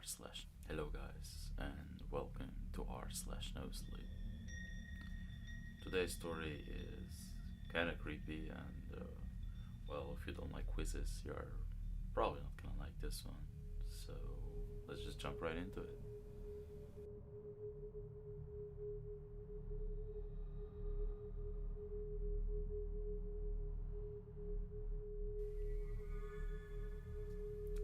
Hello guys and welcome to r/no sleep. Today's story is kind of creepy and well, if you don't like quizzes, you're probably not gonna like this one. So let's just jump right into it.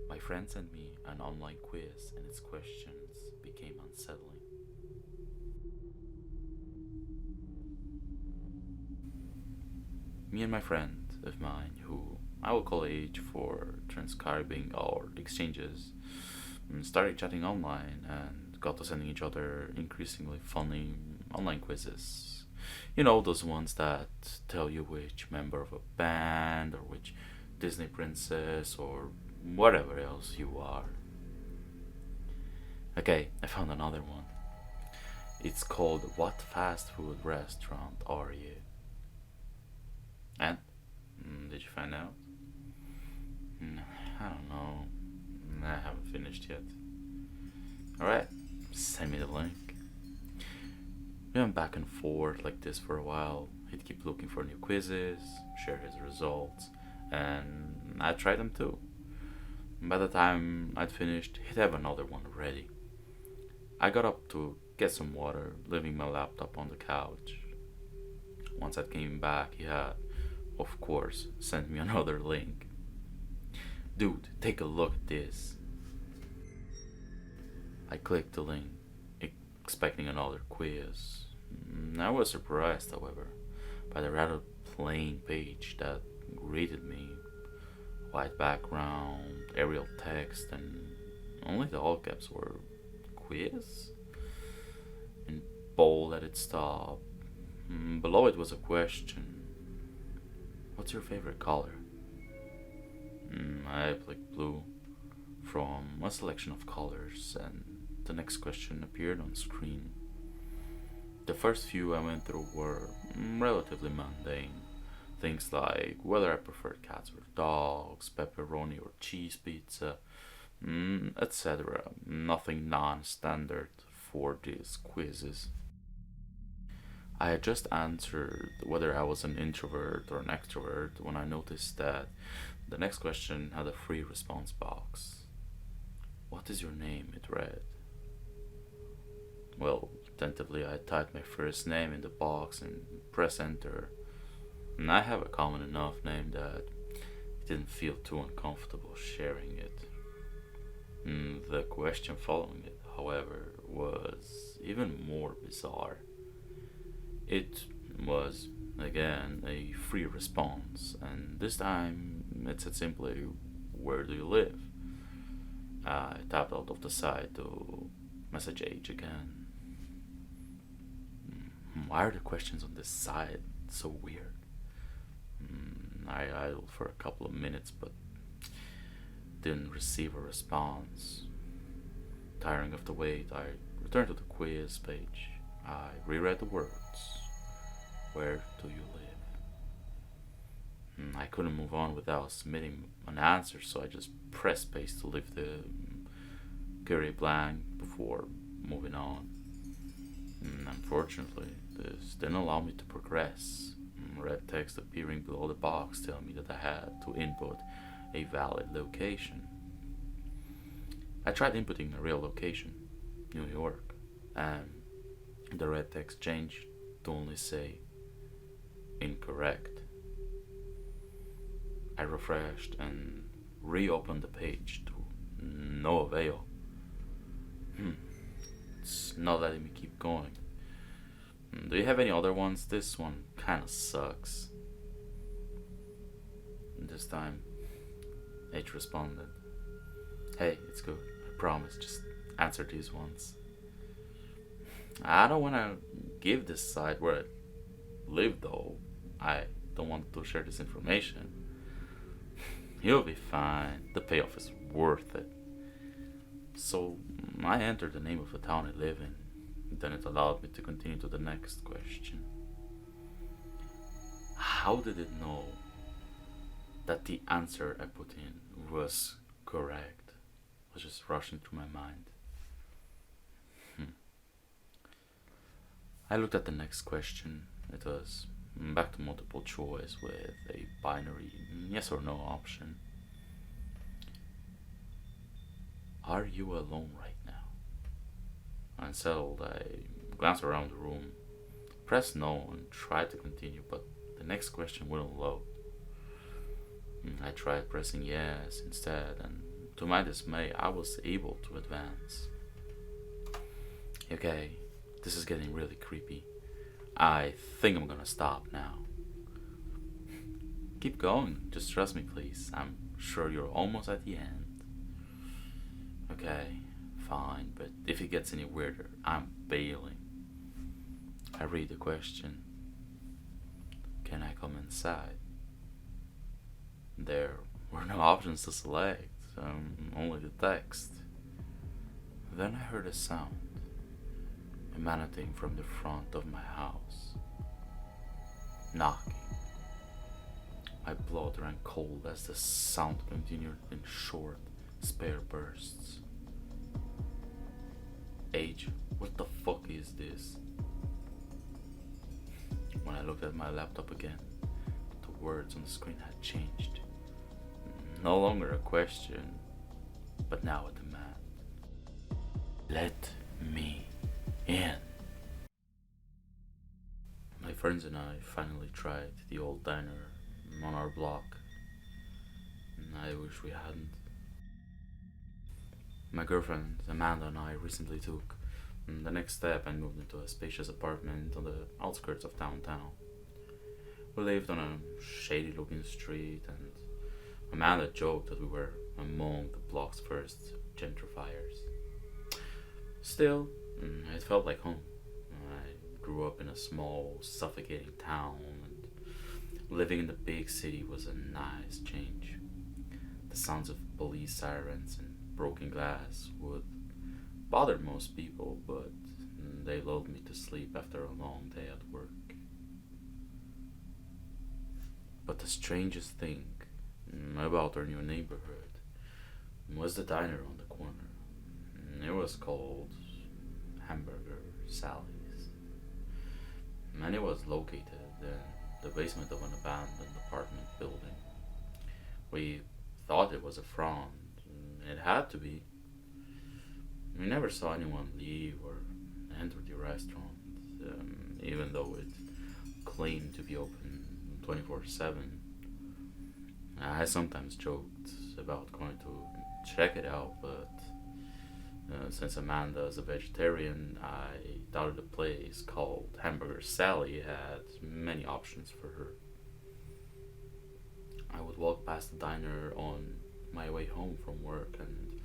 My friend sent me an online quiz and its questions became unsettling. Me and my friend of mine, who I will call H for transcribing our exchanges, started chatting online and got to sending each other increasingly funny online quizzes. You know, those ones that tell you which member of a band or which Disney princess or whatever else you are. Okay, I found another one. It's called What Fast Food Restaurant Are You? And did you find out? Mm, I don't know. I haven't finished yet. Alright, send me the link. We went back and forth like this for a while. He'd keep looking for new quizzes, share his results, and I'd try them too. By the time I'd finished, he'd have another one ready. I got up to get some water, leaving my laptop on the couch. Once I came back, he had, of course, sent me another link. Dude, take a look at this. I clicked the link, expecting another quiz. I was surprised, however, by the rather plain page that greeted me. White background, Arial text, and only the all caps were quiz? In bold at its top. Below it was a question. What's your favorite color? I clicked blue from a selection of colors, and the next question appeared on screen. The first few I went through were relatively mundane. Things like whether I preferred cats or dogs, pepperoni or cheese pizza, etc. Nothing non standard for these quizzes. I had just answered whether I was an introvert or an extrovert when I noticed that the next question had a free response box. What is your name? It read. Well, tentatively I typed my first name in the box and press enter. And I have a common enough name that it didn't feel too uncomfortable sharing it. The question following it, however, was even more bizarre. It was, again, a free response, and this time it said simply, where do you live? I tapped out of the side to message H again. Why are the questions on this side so weird? I idled for a couple of minutes but didn't receive a response. Tiring of the wait, I returned to the quiz page. I reread the words. Where do you live? I couldn't move on without submitting an answer, so I just pressed paste to leave the query blank before moving on. Unfortunately, this didn't allow me to progress. Red text appearing below the box telling me that I had to input a valid location. I tried inputting a real location, New York, and the red text changed to only say incorrect. I refreshed and reopened the page to no avail. It's not letting me keep going. Do you have any other ones? This one kinda sucks. This time, H responded, hey, it's good. I promise, just answer these ones. I don't wanna give this site where I live though. I don't want to share this information. You'll be fine. The payoff is worth it. So I entered the name of the town I live in. Then it allowed me to continue to the next question. How did it know that the answer I put in was correct? was just rushing through my mind. Hmm. I looked at the next question. It was back to multiple choice with a binary yes or no option. Are you alone right now? Unsettled, I glanced around the room, pressed no, and tried to continue, but the next question wouldn't load. I tried pressing yes instead, and to my dismay, I was able to advance. Okay, this is getting really creepy. I think I'm gonna stop now. Keep going, just trust me, please. I'm sure you're almost at the end. Okay, fine, but if it gets any weirder, I'm bailing. I read the question. Can I come inside? There were no options to select, only the text. Then I heard a sound emanating from the front of my house. Knocking. My blood ran cold as the sound continued in short, spare bursts. Age, what the fuck is this? When I looked at my laptop again, the words on the screen had changed. No longer a question, but now a demand. Let me in. My friends and I finally tried the old diner on our block. I wish we hadn't. My girlfriend, Amanda, and I recently took the next step and moved into a spacious apartment on the outskirts of downtown. We lived on a shady looking street, and Amanda joked that we were among the block's first gentrifiers. Still, it felt like home. I grew up in a small, suffocating town, and living in the big city was a nice change. The sounds of police sirens and broken glass would bother most people, but they lulled me to sleep after a long day at work. But the strangest thing about our new neighborhood was the diner on the corner. It was called Hamburger Sally's, and it was located in the basement of an abandoned apartment building. We thought it was a front. It had to be. We never saw anyone leave or enter the restaurant, even though it claimed to be open 24/7. I sometimes joked about going to check it out, but since Amanda is a vegetarian, I doubted the place called Hamburger Sally had many options for her. I would walk past the diner on my way home from work and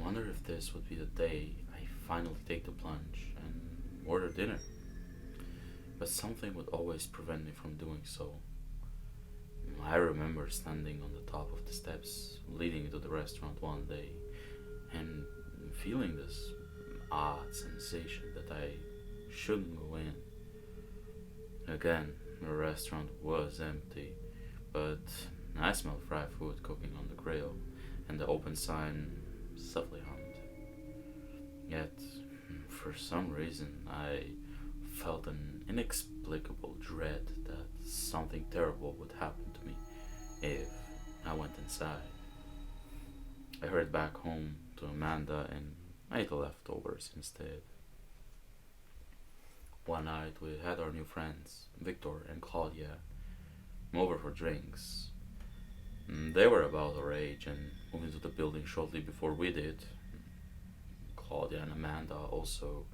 wonder if this would be the day I finally take the plunge and order dinner. But something would always prevent me from doing so. I remember standing on the top of the steps leading to the restaurant one day and feeling this odd sensation that I shouldn't go in. Again, the restaurant was empty, but I smelled fried food cooking on the grill and the open sign softly hummed. Yet, for some reason, I felt an inexplicable dread that something terrible would happen to me if I went inside. I hurried back home to Amanda and ate the leftovers instead. One night we had our new friends, Victor and Claudia, over for drinks. They were about our age and moved into the building shortly before we did. Claudia and Amanda also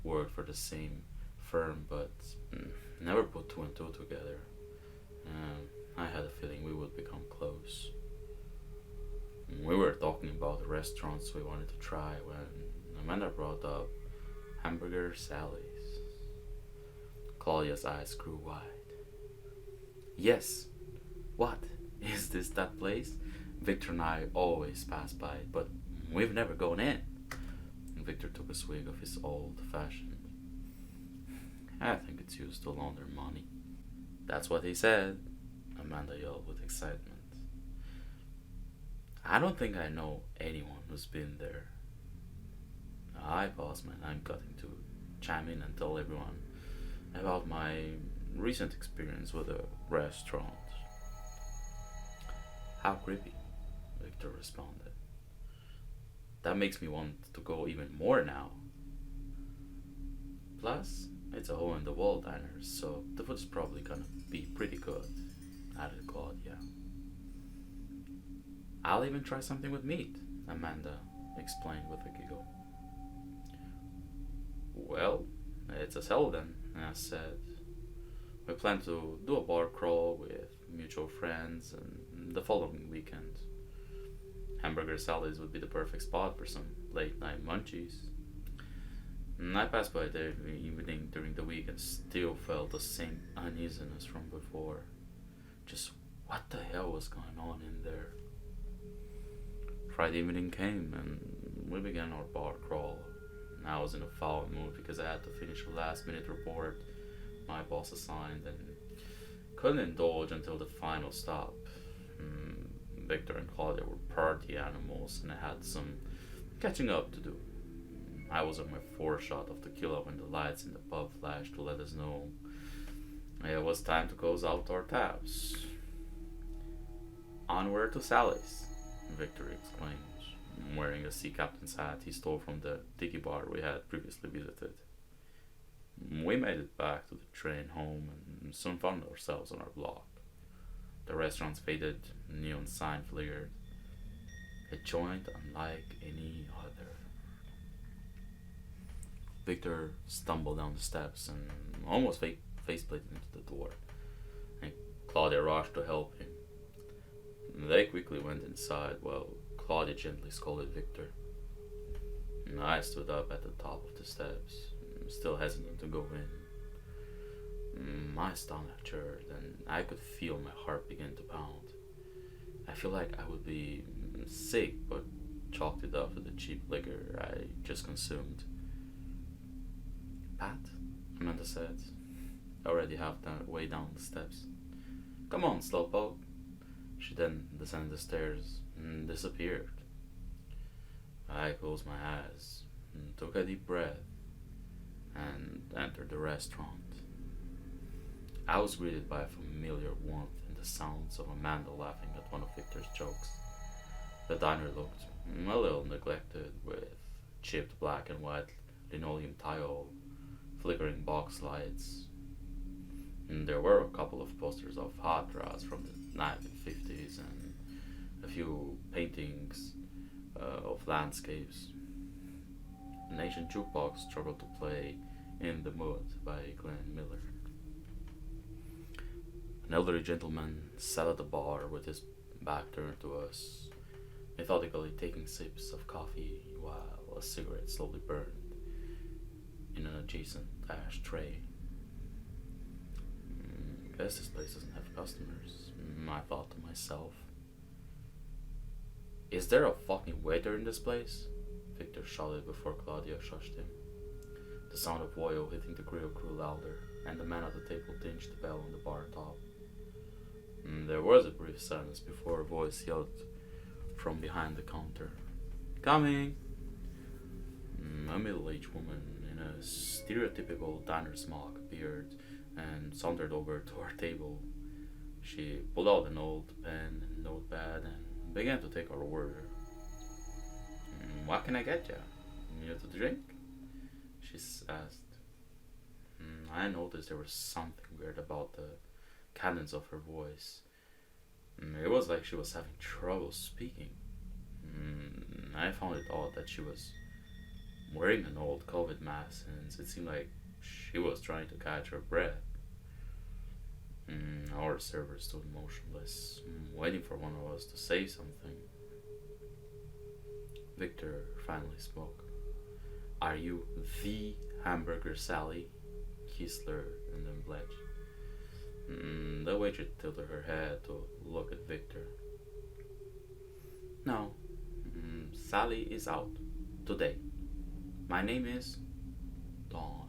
worked for the same firm, but never put two and two together. I had a feeling we would become close. We were talking about the restaurants we wanted to try when Amanda brought up Hamburger Sally's. Claudia's eyes grew wide. Yes, what? Is this that place? Victor and I always pass by it, but we've never gone in. Victor took a swig of his old-fashioned. I think it's used to launder money. That's what he said, Amanda yelled with excitement. I don't think I know anyone who's been there. I paused my line cutting to chime in and tell everyone about my recent experience with a restaurant. How creepy, Victor responded. That makes me want to go even more now. Plus, it's a hole in the wall diner, so the food's probably gonna be pretty good, added Claudia. I'll even try something with meat, Amanda explained with a giggle. Well, it's a sell then, I said. We plan to do a bar crawl with mutual friends and the following weekend. Hamburger salads would be the perfect spot for some late night munchies. And I passed by there every evening during the week and still felt the same uneasiness from before. Just what the hell was going on in there? Friday evening came and we began our bar crawl. I was in a foul mood because I had to finish a last minute report my boss assigned and couldn't indulge until the final stop. Victor and Claudia were party animals and I had some catching up to do. I was on my fourth shot of tequila when the lights in the pub flashed to let us know it was time to close out our tabs. Onward to Sally's, Victor exclaimed, wearing a sea captain's hat he stole from the tiki bar we had previously visited. We made it back to the train home and soon found ourselves on our block. The restaurant's faded neon sign flickered, a joint unlike any other. Victor stumbled down the steps and almost faceplanted into the door, and Claudia rushed to help him. They quickly went inside while Claudia gently scolded Victor. And I stood up at the top of the steps, still hesitant to go in. My stomach churned and I could feel my heart begin to pound. I feel like I would be sick, but chalked it up to the cheap liquor I just consumed. Pat? Amanda said, already halfway down the steps. Come on, slowpoke. She then descended the stairs and disappeared. I closed my eyes, took a deep breath, and entered the restaurant. I was greeted by a familiar warmth and the sounds of Amanda laughing at one of Victor's jokes. The diner looked a little neglected, with chipped black and white linoleum tile, flickering box lights. And there were a couple of posters of hot rods from the 1950s and a few paintings of landscapes. An ancient jukebox struggled to play In the Mood by Glenn Miller. An elderly gentleman sat at the bar with his back turned to us, methodically taking sips of coffee while a cigarette slowly burned in an adjacent ashtray. Guess this place doesn't have customers, I thought to myself. Is there a fucking waiter in this place? Victor shouted before Claudia shushed him. The sound of oil hitting the grill grew louder, and the man at the table dinged the bell on the bar top. There was a brief silence before a voice yelled from behind the counter. Coming! A middle-aged woman in a stereotypical diner smock appeared and sauntered over to our table. She pulled out an old pen and notepad and began to take our order. What can I get you? Need to drink? She asked. I noticed there was something weird about the cadence of her voice. It was like she was having trouble speaking. I found it odd that she was wearing an old COVID mask, since it seemed like she was trying to catch her breath. Our server stood motionless, waiting for one of us to say something. Victor finally spoke. Are you the Hamburger Sally? He slurred and then blenched. The waitress tilted her head to look at Victor. No, Sally is out today. My name is Dawn.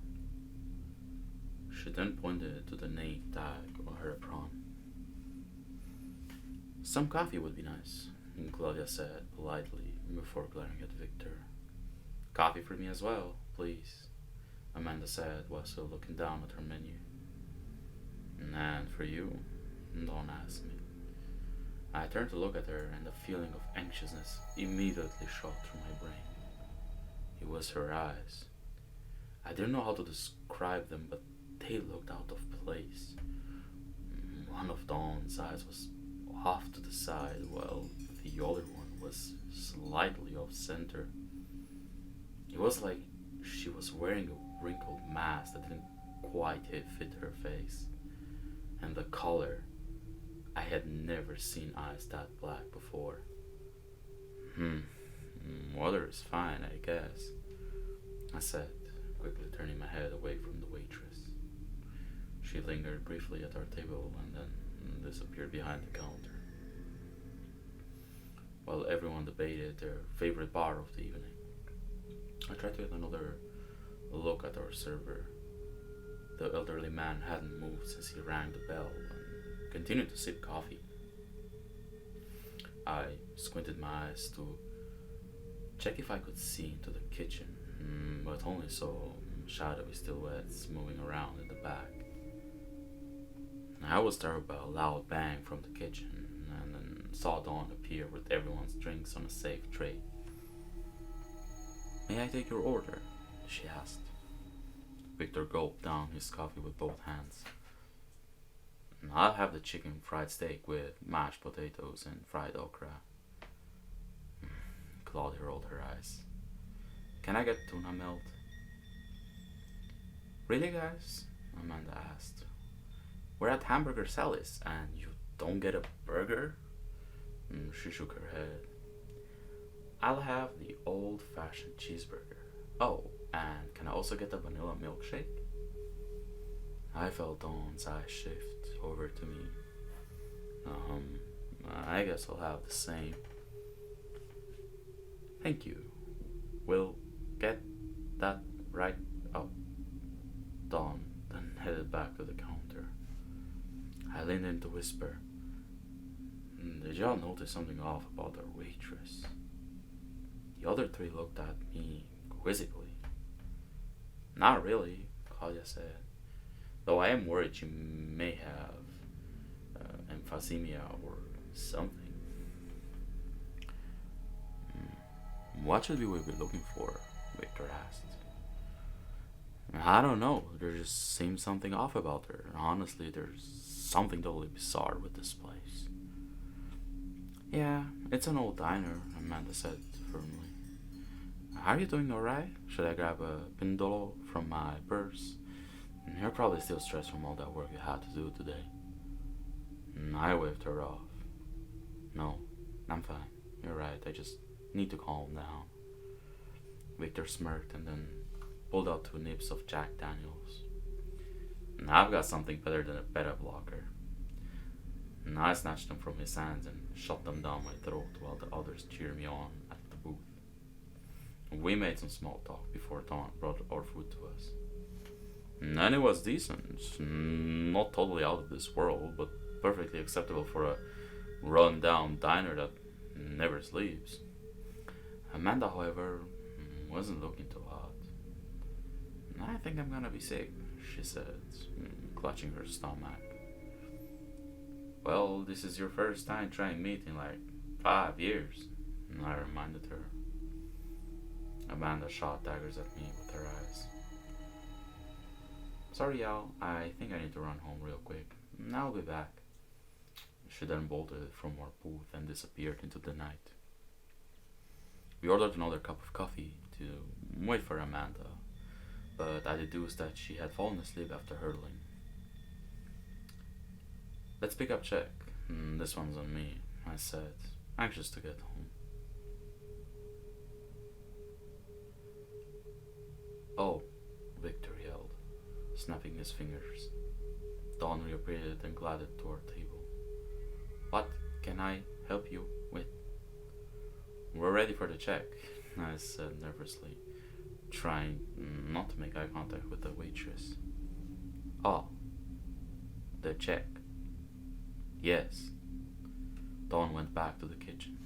She then pointed to the name tag on her apron. Some coffee would be nice, Claudia said politely before glaring at Victor. Coffee for me as well, please, Amanda said while still looking down at her menu. And for you? Dawn asked me. I turned to look at her, and a feeling of anxiousness immediately shot through my brain. It was her eyes. I didn't know how to describe them, but they looked out of place. One of Dawn's eyes was off to the side, while the other one was slightly off center. It was like she was wearing a wrinkled mask that didn't quite fit her face. And the color, I had never seen eyes that black before. Hmm, water is fine, I guess, I said, quickly turning my head away from the waitress. She lingered briefly at our table and then disappeared behind the counter. While everyone debated their favorite bar of the evening, I tried to get another look at our server. The elderly man hadn't moved since he rang the bell and continued to sip coffee. I squinted my eyes to check if I could see into the kitchen, but only saw shadowy silhouettes moving around in the back. I was startled by a loud bang from the kitchen and then saw Dawn appear with everyone's drinks on a safe tray. May I take your order? She asked. Victor gulped down his coffee with both hands. I'll have the chicken fried steak with mashed potatoes and fried okra. Claudia rolled her eyes. Can I get tuna melt? Really, guys? Amanda asked. We're at Hamburger Sally's and you don't get a burger? She shook her head. I'll have the old-fashioned cheeseburger. Oh, and can I also get a vanilla milkshake? I felt Dawn's eyes shift over to me. I guess I'll have the same. Thank you. We'll get that right up. Dawn then headed back to the counter. I leaned in to whisper, did y'all notice something off about our waitress? The other three looked at me quizzically. Not really, Claudia said, though I am worried she may have emphysema or something. What should we be looking for? Victor asked. I don't know, there just seems something off about her. Honestly, there's something totally bizarre with this place. Yeah, it's an old diner, Amanda said firmly. Are you doing alright? Should I grab a pindolo from my purse? You're probably still stressed from all that work you had to do today. I waved her off. No, I'm fine. You're right, I just need to calm down. Victor smirked and then pulled out 2 nips of Jack Daniels. I've got something better than a beta blocker. I snatched them from his hands and shoved them down my throat while the others cheered me on at the booth. We made some small talk before Dawn brought our food to us. And it was decent. Not totally out of this world, but perfectly acceptable for a run-down diner that never sleeps. Amanda, however, wasn't looking too hot. I think I'm gonna be sick, she said, clutching her stomach. Well, this is your first time trying meat in like 5 years, I reminded her. Amanda shot daggers at me with her eyes. Sorry, y'all, I think I need to run home real quick. I'll be back. She then bolted from our booth and disappeared into the night. We ordered another cup of coffee to wait for Amanda, but I deduced that she had fallen asleep after hurling. Let's pick up check. This one's on me, I said, anxious to get home. Oh, Victor yelled, snapping his fingers. Dawn reappeared and glided to our table. What can I help you with? We're ready for the check, I said nervously, trying not to make eye contact with the waitress. Oh, the check. Yes. Dawn went back to the kitchen.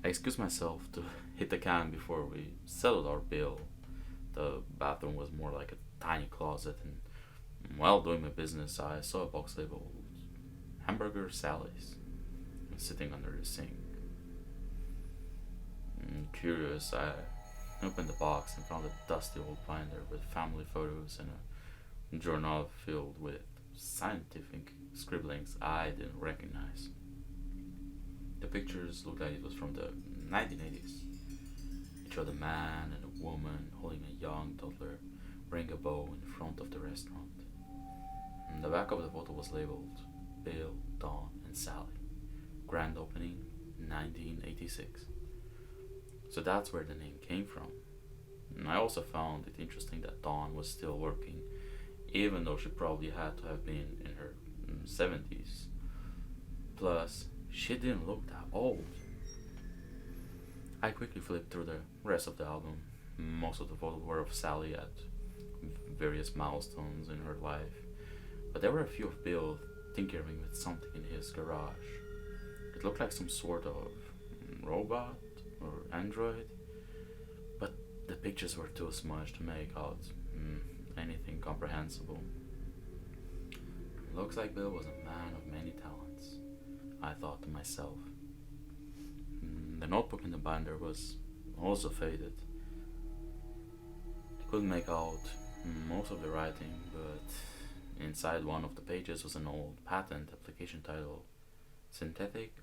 I excused myself to hit the can before we settled our bill. The bathroom was more like a tiny closet, and while doing my business, I saw a box labeled Hamburger Sally's sitting under the sink. Curious, I opened the box and found a dusty old binder with family photos and a journal filled with scientific scribblings I didn't recognize. The pictures looked like it was from the 1980s. It showed a man and a woman holding a young toddler wearing a bow in front of the restaurant. And the back of the photo was labeled Bill, Dawn, and Sally. Grand opening 1986. So that's where the name came from. And I also found it interesting that Dawn was still working, even though she probably had to have been in her 70s. Plus, she didn't look that old. I quickly flipped through the rest of the album. Most of the photos were of Sally at various milestones in her life, but there were a few of Bill tinkering with something in his garage. It looked like some sort of robot or android, but the pictures were too smudged to make out anything comprehensible. Looks like Bill was a man of many talents, I thought to myself. The notebook in the binder was also faded. I couldn't make out most of the writing, but inside one of the pages was an old patent application titled Synthetic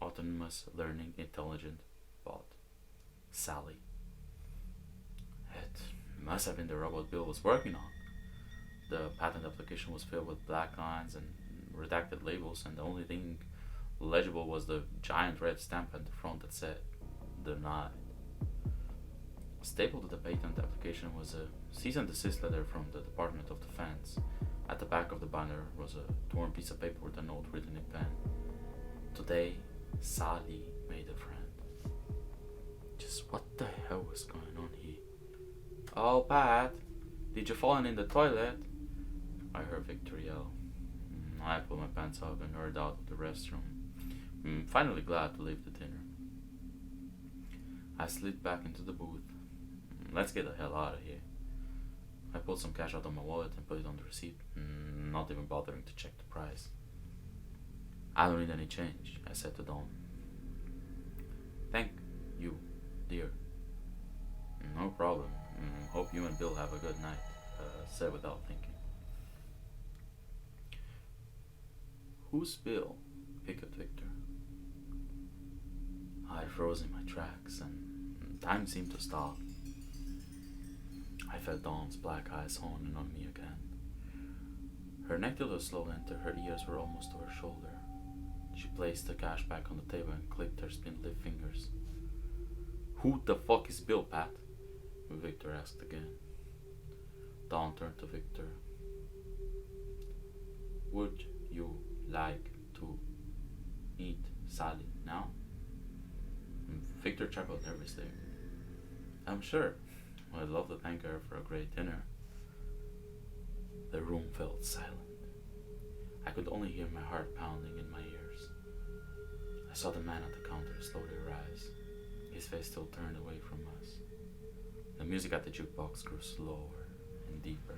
Autonomous Learning Intelligent Bot, Sally. It must have been the robot Bill was working on. The patent application was filled with black lines and redacted labels, and the only thing legible was the giant red stamp at the front that said denied. Stapled to the patent application was a cease and desist letter from the Department of Defense. At the back of the banner was a torn piece of paper with a note written in pen. Today, Sally made a friend. Just what the hell was going on here? Oh, Pat, did you fall in the toilet? I heard Victor yell. I pulled my pants up and hurried out of the restroom. Finally glad to leave the dinner. I slid back into the booth. Let's get the hell out of here. I pulled some cash out of my wallet and put it on the receipt, not even bothering to check the price. I don't need any change, I said to Dawn. Thank you, dear. No problem. Hope you and Bill have a good night, said without thinking. Who's Bill? Hiccupped Victor. I froze in my tracks, and time seemed to stop. I felt Dawn's black eyes honing on me again. Her neck tilted slowly until her ears were almost to her shoulder. She placed the cash back on the table and clicked her spindly fingers. Who the fuck is Bill, Pat? Victor asked again. Dawn turned to Victor. Would you like to eat Sally now? Victor chuckled nervously. I'm sure. I'd love to thank her for a great dinner. The room felt silent. I could only hear my heart pounding in my ears. I saw the man at the counter slowly rise, his face still turned away from us. The music at the jukebox grew slower and deeper,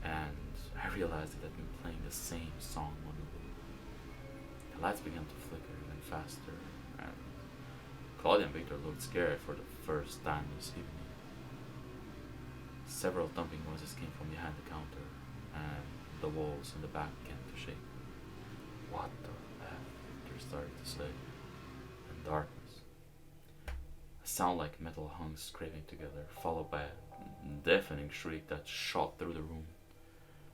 and I realized it had been playing the same song on the loop. The lights began to flicker even faster, and Claudia and Victor looked scared for the first time this evening. Several thumping noises came from behind the counter, and the walls in the back began to shake. What the F? Victor started to say. And darkness. A sound like metal hung scraping together, followed by a deafening shriek that shot through the room.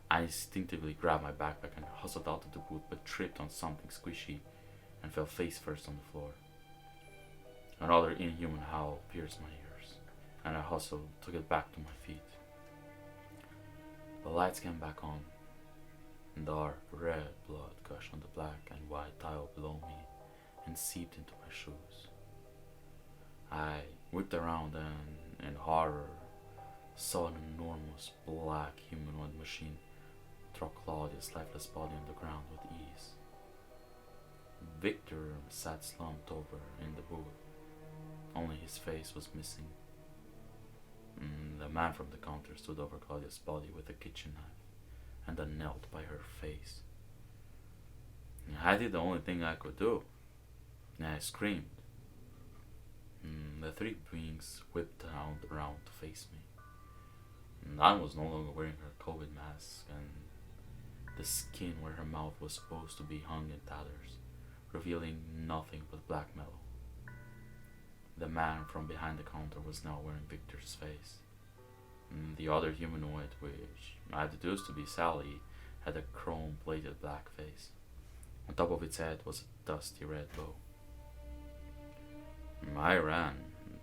I instinctively grabbed my backpack and hustled out of the booth, but tripped on something squishy and fell face first on the floor. Another inhuman howl pierced my ears, and I hustled to get back to my feet. The lights came back on. Dark red blood gushed on the black and white tile below me and seeped into my shoes. I whipped around and, in horror, saw an enormous black humanoid machine throw Claudia's lifeless body on the ground with ease. Victor sat slumped over in the booth. Only his face was missing. The man from the counter stood over Claudia's body with a kitchen knife and then knelt by her face. I did the only thing I could do. I screamed. The three beings whipped around to face me. Anne was no longer wearing her COVID mask, and the skin where her mouth was supposed to be hung in tatters, revealing nothing but black metal. The man from behind the counter was now wearing Victor's face. The other humanoid, which I deduced to be Sally, had a chrome-plated black face. On top of its head was a dusty red bow. I ran,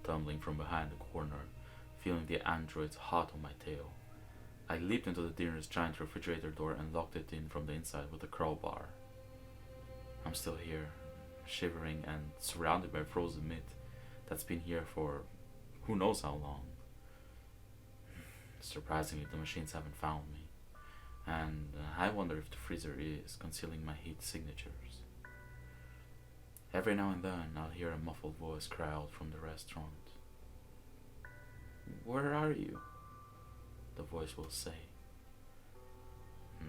tumbling from behind the corner, feeling the androids hot on my tail. I leaped into the nearest giant refrigerator door and locked it in from the inside with a crowbar. I'm still here, shivering and surrounded by frozen meat that's been here for who knows how long. Surprisingly, the machines haven't found me, and I wonder if the freezer is concealing my heat signatures. Every now and then, I'll hear a muffled voice cry out from the restaurant. "Where are you?" the voice will say.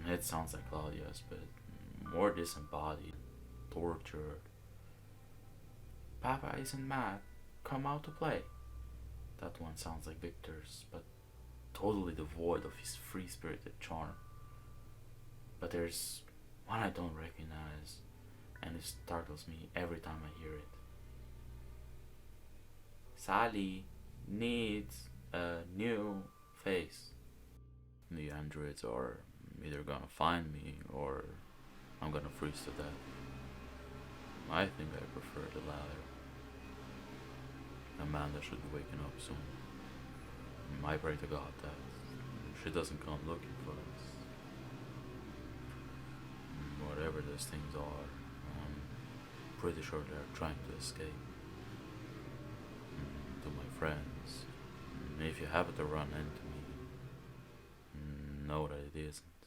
It sounds like Claudia's, but more disembodied, tortured. "Papa isn't mad. Come out to play." That one sounds like Victor's, but totally devoid of his free-spirited charm. But there's one I don't recognize, and it startles me every time I hear it. "Sally needs a new face." The androids are either gonna find me or I'm gonna freeze to death. I think I prefer the latter. Amanda should be waking up soon. I pray to God that she doesn't come looking for us. Whatever those things are, I'm pretty sure they're trying to escape. To my friends, if you happen to run into me, know that it isn't.